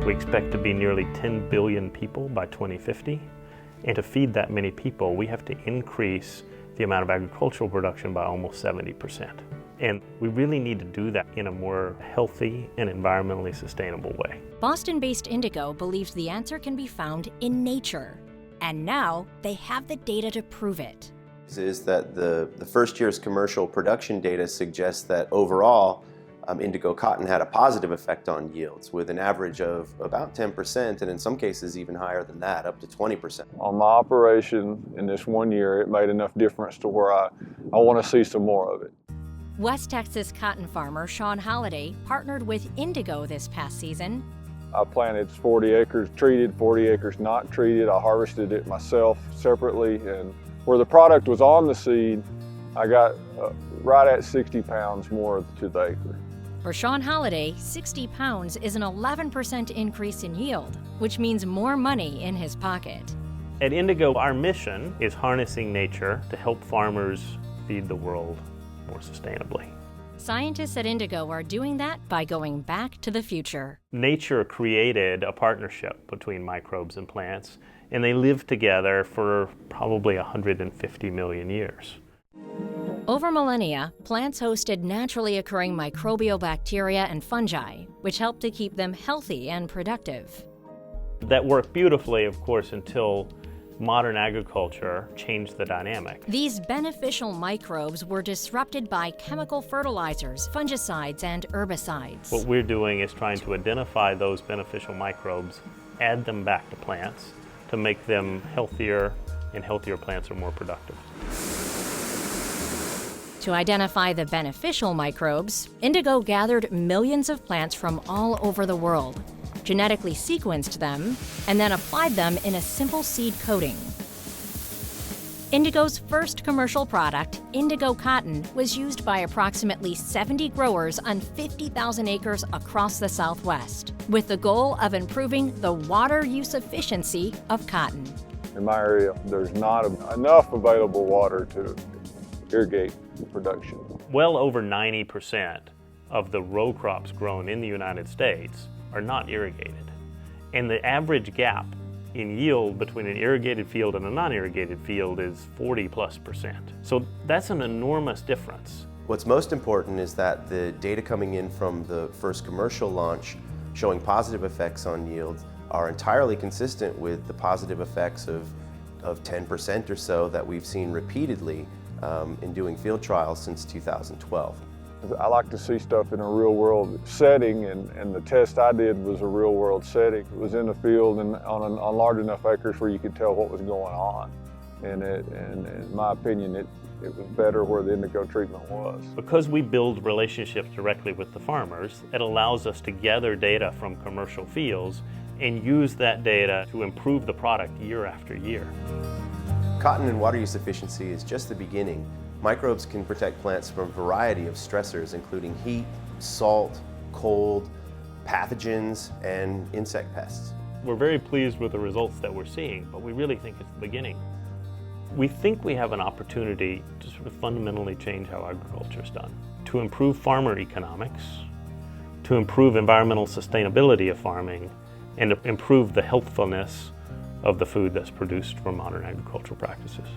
We expect to be nearly 10 billion people by 2050. And to feed that many people, we have to increase the amount of agricultural production by almost 70%. And we really need to do that in a more healthy and environmentally sustainable way. Boston-based Indigo believes the answer can be found in nature. And now they have the data to prove it. Is that the first year's commercial production data suggests that overall, indigo cotton had a positive effect on yields with an average of about 10% and in some cases even higher than that, up to 20%. On my operation in this 1 year, it made enough difference to where I want to see some more of it. West Texas cotton farmer Sean Holliday partnered with Indigo this past season. I planted 40 acres treated, 40 acres not treated. I harvested it myself separately, and where the product was on the seed, I got right at 60 pounds more to the acre. For Sean Holliday, 60 pounds is an 11% increase in yield, which means more money in his pocket. At Indigo, our mission is harnessing nature to help farmers feed the world more sustainably. Scientists at Indigo are doing that by going back to the future. Nature created a partnership between microbes and plants, and they lived together for probably 150 million years. Over millennia, plants hosted naturally occurring microbial bacteria and fungi, which helped to keep them healthy and productive. That worked beautifully, of course, until modern agriculture changed the dynamic. These beneficial microbes were disrupted by chemical fertilizers, fungicides, and herbicides. What we're doing is trying to identify those beneficial microbes, add them back to plants to make them healthier, and healthier plants are more productive. To identify the beneficial microbes, Indigo gathered millions of plants from all over the world, genetically sequenced them, and then applied them in a simple seed coating. Indigo's first commercial product, Indigo Cotton, was used by approximately 70 growers on 50,000 acres across the Southwest, with the goal of improving the water use efficiency of cotton. In my area, there's not enough available water to irrigate production. Well over 90% of the row crops grown in the United States are not irrigated. And the average gap in yield between an irrigated field and a non-irrigated field is 40+%. So that's an enormous difference. What's most important is that the data coming in from the first commercial launch showing positive effects on yield are entirely consistent with the positive effects of 10% or so that we've seen repeatedly in doing field trials since 2012. I like to see stuff in a real world setting, and the test I did was a real world setting. It was in the field and on large enough acres where you could tell what was going on. And in my opinion, it was better where the indigo treatment was. Because we build relationships directly with the farmers, it allows us to gather data from commercial fields and use that data to improve the product year after year. Cotton and water use efficiency is just the beginning. Microbes can protect plants from a variety of stressors, including heat, salt, cold, pathogens, and insect pests. We're very pleased with the results that we're seeing, but we really think it's the beginning. We think we have an opportunity to sort of fundamentally change how agriculture is done, to improve farmer economics, to improve environmental sustainability of farming, and to improve the healthfulness of the food that's produced from modern agricultural practices.